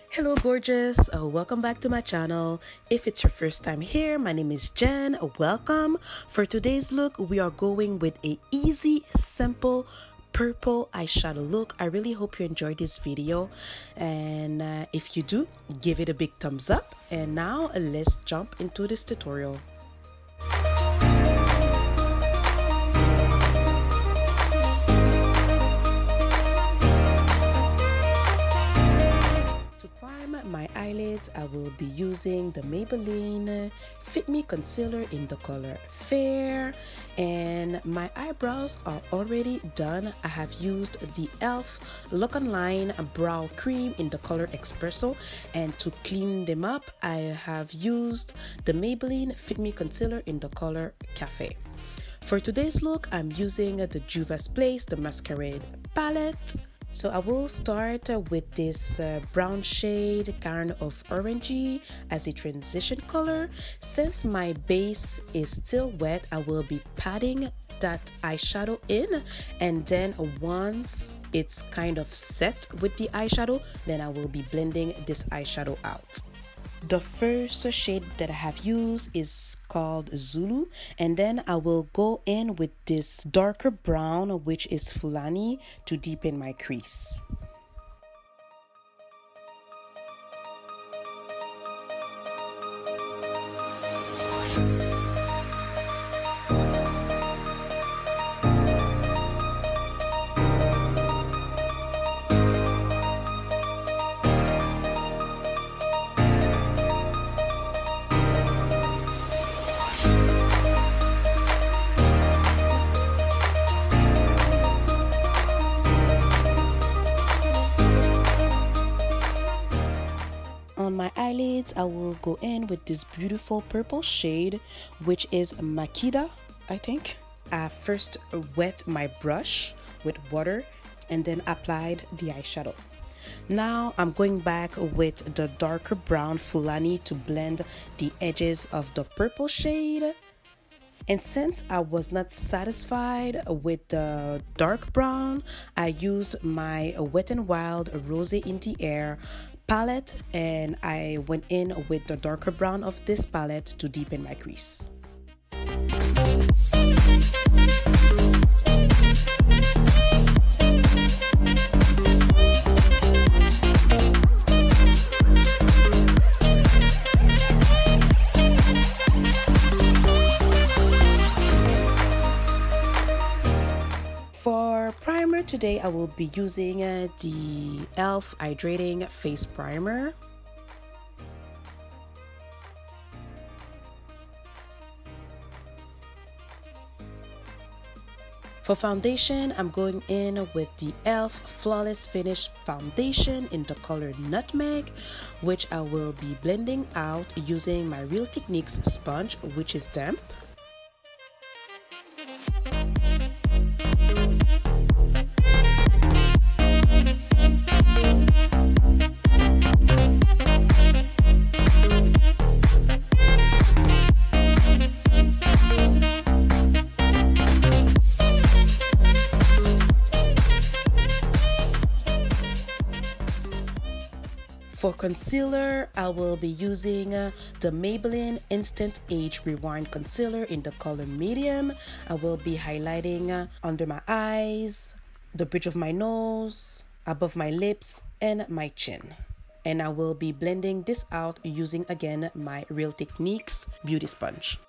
Hello gorgeous, welcome back to my channel. If it's your first time here, my name is Jen. Welcome. For today's look, we are going with a easy, simple purple eyeshadow look. I really hope you enjoyed this video, and if you do, give it a big thumbs up. And now let's jump into this tutorial. My eyelids, I will be using the Maybelline Fit Me Concealer in the color Fair, and my eyebrows are already done. I have used the e.l.f. Look Online Brow Cream in the color Expresso, and to clean them up, I have used the Maybelline Fit Me Concealer in the color Cafe. For today's look, I'm using the Juvia's Place, the Masquerade palette. So I will start with this brown shade, kind of orangey, as a transition color. Since my base is still wet, I will be patting that eyeshadow in, and then once it's kind of set with the eyeshadow, then I will be blending this eyeshadow out. The first shade that I have used is called Zulu, and then I will go in with this darker brown, which is Fulani, to deepen my crease. On my eyelids, I will go in with this beautiful purple shade, which is Makida, I think. I first wet my brush with water and then applied the eyeshadow. Now I'm going back with the darker brown Fulani to blend the edges of the purple shade. And since I was not satisfied with the dark brown, I used my Wet n Wild Rose in the Air palette, and I went in with the darker brown of this palette to deepen my crease. For primer today, I will be using the e.l.f. Hydrating Face Primer. For foundation, I'm going in with the e.l.f. Flawless Finish Foundation in the color Nutmeg, which I will be blending out using my Real Techniques sponge, which is damp. For concealer, I will be using the Maybelline Instant Age Rewind Concealer in the color Medium. I will be highlighting under my eyes, the bridge of my nose, above my lips, and my chin. And I will be blending this out using again my Real Techniques beauty sponge.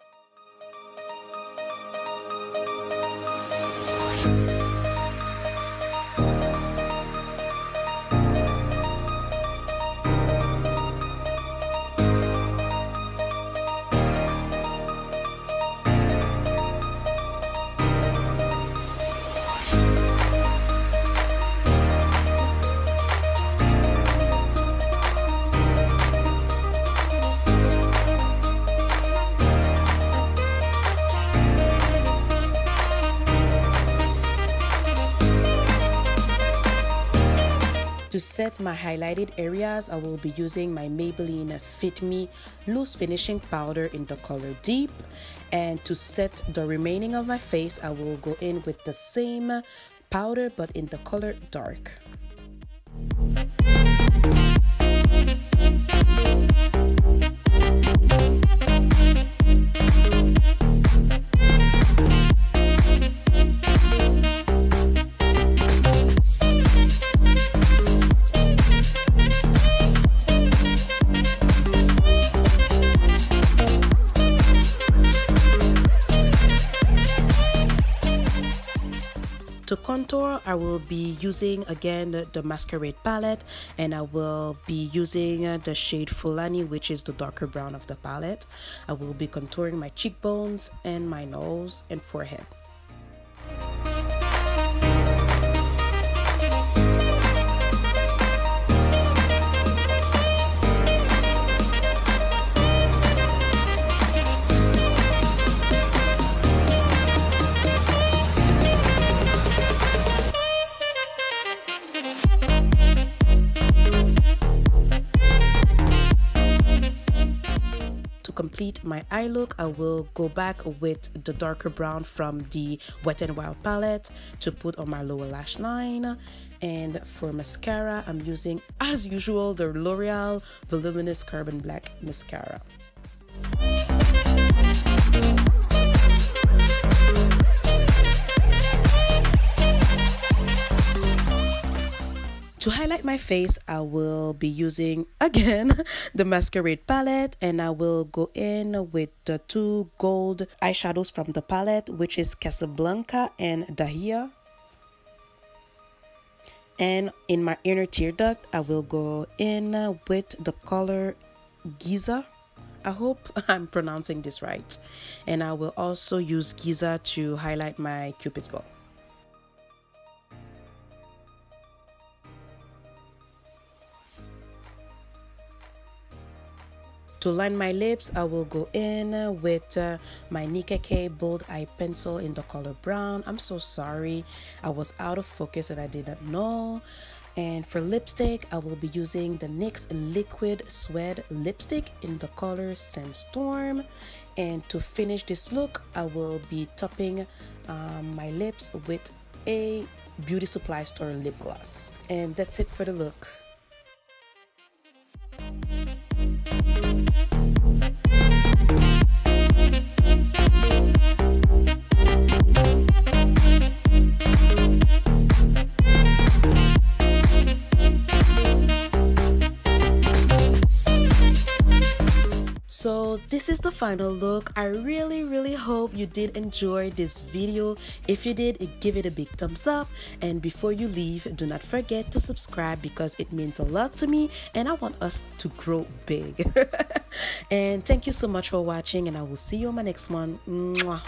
To set my highlighted areas, I will be using my Maybelline Fit Me Loose Finishing Powder in the color Deep. And to set the remaining of my face, I will go in with the same powder but in the color Dark. contour, I will be using again the Masquerade palette, and I will be using the shade Fulani, which is the darker brown of the palette. I will be contouring my cheekbones and my nose and forehead. Complete my eye look, I will go back with the darker brown from the Wet n Wild palette to put on my lower lash line. And for mascara, I'm using, as usual, the L'Oreal Voluminous Carbon Black mascara. To highlight my face, I will be using again the Masquerade palette, and I will go in with the two gold eyeshadows from the palette, which is Casablanca and Dahlia. And in my inner tear duct, I will go in with the color Giza. I hope I'm pronouncing this right. And I will also use Giza to highlight my Cupid's bow. To line my lips, I will go in with my Nicka K Bold Eye Pencil in the color brown. I'm so sorry, I was out of focus and I did not know. And for lipstick, I will be using the NYX Liquid Suede lipstick in the color Sandstorm. And to finish this look, I will be topping my lips with a beauty supply store lip gloss. And that's it for the look. So this is the final look. I really hope you did enjoy this video. If you did, give it a big thumbs up, and before you leave, do not forget to subscribe because it means a lot to me and I want us to grow big. And thank you so much for watching, and I will see you on my next one. Mwah.